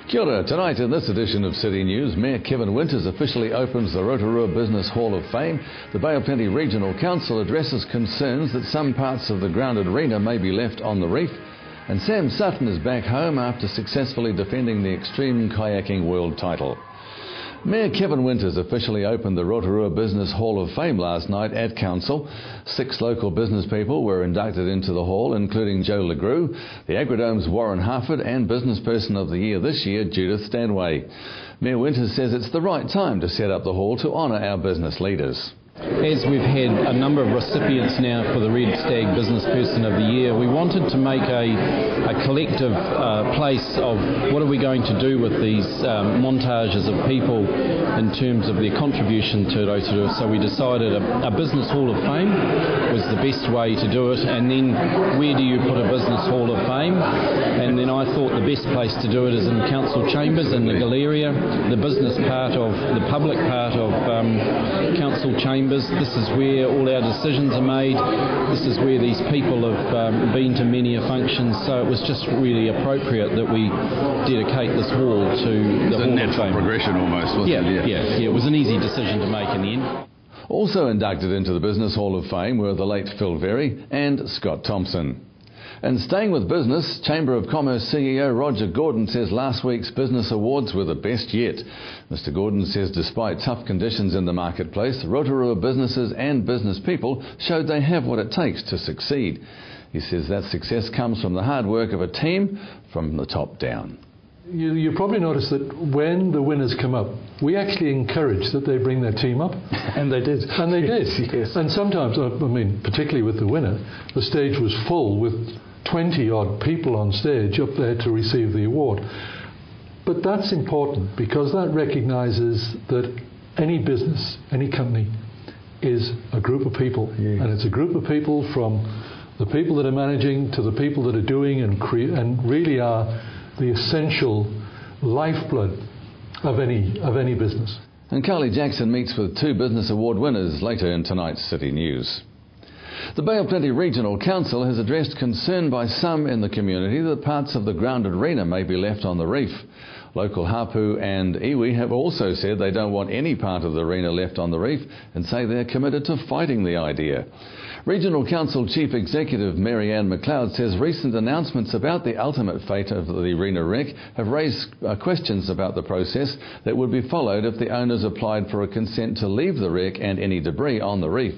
Kia ora. Tonight in this edition of City News, Mayor Kevin Winters officially opens the Rotorua Business Hall of Fame. The Bay of Plenty Regional Council addresses concerns that some parts of the grounded arena may be left on the reef. And Sam Sutton is back home after successfully defending the Extreme Kayaking World title. Mayor Kevin Winters officially opened the Rotorua Business Hall of Fame last night at Council. 6 local business people were inducted into the hall, including Joe LeGroux, the Agridome's Warren Harford and Business Person of the Year this year, Judith Stanway. Mayor Winters says it's the right time to set up the hall to honour our business leaders. As we've had a number of recipients now for the Red Stag Business Person of the Year, we wanted to make a collective place of what are we going to do with these montages of people in terms of their contribution to Rotorua. So we decided a Business Hall of Fame was the best way to do it, and then where do you put a Business Hall of Fame? And then I thought the best place to do it is in Council Chambers in the Galleria, the business part of the public part of Council Chambers. This is where all our decisions are made. This is where these people have been to many a function. So it was just really appropriate that we dedicate this hall to the Hall of Fame. It's a natural progression almost, wasn't it? Yeah. It was an easy decision to make in the end. Also inducted into the Business Hall of Fame were the late Phil Very and Scott Thompson. And staying with business, Chamber of Commerce CEO Roger Gordon says last week's business awards were the best yet. Mr Gordon says despite tough conditions in the marketplace, Rotorua businesses and business people showed they have what it takes to succeed. He says that success comes from the hard work of a team from the top down. You probably noticed that when the winners come up, we actually encourage that they bring their team up. And they did. And they did. Yes. And sometimes, particularly with the winner, the stage was full with 20-odd people on stage up there to receive the award. But that's important because that recognises that any business, any company, is a group of people. Yes. And it's a group of people from the people that are managing to the people that are doing and really are the essential lifeblood of any business. And Carly Jackson meets with 2 Business Award winners later in tonight's City News. The Bay of Plenty Regional Council has addressed concern by some in the community that parts of the grounded arena may be left on the reef. Local Hapu and Iwi have also said they don't want any part of the arena left on the reef and say they're committed to fighting the idea. Regional Council Chief Executive Mary Ann McLeod says recent announcements about the ultimate fate of the arena wreck have raised questions about the process that would be followed if the owners applied for a consent to leave the wreck and any debris on the reef.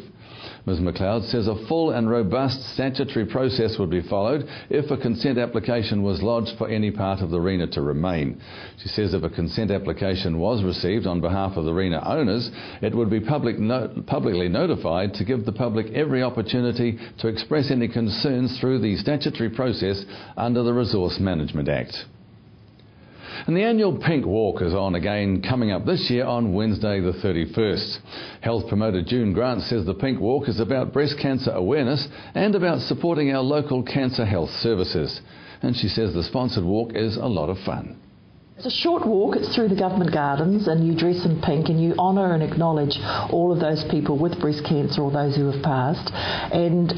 Ms McLeod says a full and robust statutory process would be followed if a consent application was lodged for any part of the arena to remain. She says if a consent application was received on behalf of the arena owners, it would be publicly notified to give the public every opportunity to express any concerns through the statutory process under the Resource Management Act. And the annual Pink Walk is on again, coming up this year on Wednesday the 31st. Health promoter June Grant says the Pink Walk is about breast cancer awareness and about supporting our local cancer health services. And she says the sponsored walk is a lot of fun. It's a short walk, it's through the government gardens, and you dress in pink and you honour and acknowledge all of those people with breast cancer or those who have passed, and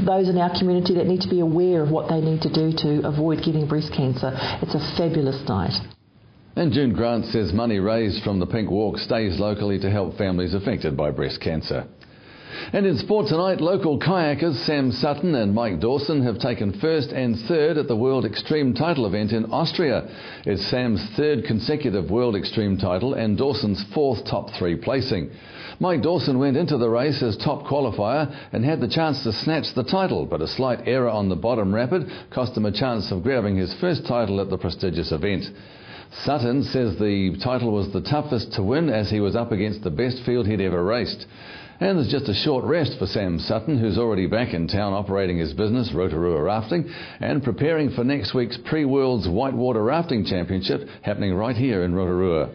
those in our community that need to be aware of what they need to do to avoid getting breast cancer. It's a fabulous night. And June Grant says money raised from the Pink Walk stays locally to help families affected by breast cancer. And in sport tonight, local kayakers Sam Sutton and Mike Dawson have taken 1st and 3rd at the World Extreme Title event in Austria. It's Sam's 3rd consecutive World Extreme title and Dawson's 4th top 3 placing. Mike Dawson went into the race as top qualifier and had the chance to snatch the title, but a slight error on the bottom rapid cost him a chance of grabbing his first title at the prestigious event. Sutton says the title was the toughest to win as he was up against the best field he'd ever raced. And there's just a short rest for Sam Sutton, who's already back in town operating his business, Rotorua Rafting, and preparing for next week's Pre-Worlds Whitewater Rafting Championship happening right here in Rotorua.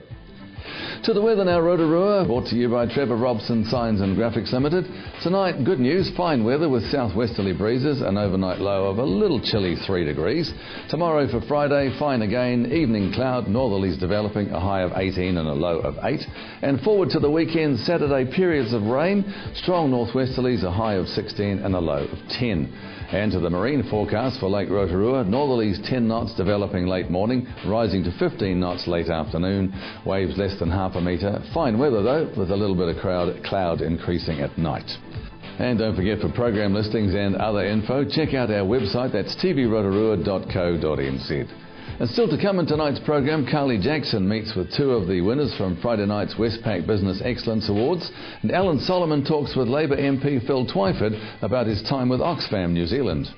To the weather now, Rotorua, brought to you by Trevor Robson Signs and Graphics Limited. Tonight, good news, fine weather with southwesterly breezes, an overnight low of a little chilly 3 degrees. Tomorrow for Friday, fine again, evening cloud, northerlies developing, a high of 18 and a low of 8. And forward to the weekend, Saturday, periods of rain, strong northwesterlies, a high of 16 and a low of 10. And to the marine forecast for Lake Rotorua, northerlies 10 knots developing late morning, rising to 15 knots late afternoon, waves less than half a metre. Fine weather though, with a little bit of cloud increasing at night. And don't forget, for program listings and other info, check out our website, that's tvrotorua.co.nz. And still to come in tonight's program, Carly Jackson meets with 2 of the winners from Friday night's Westpac Business Excellence Awards, and Alan Solomon talks with Labour MP Phil Twyford about his time with Oxfam New Zealand.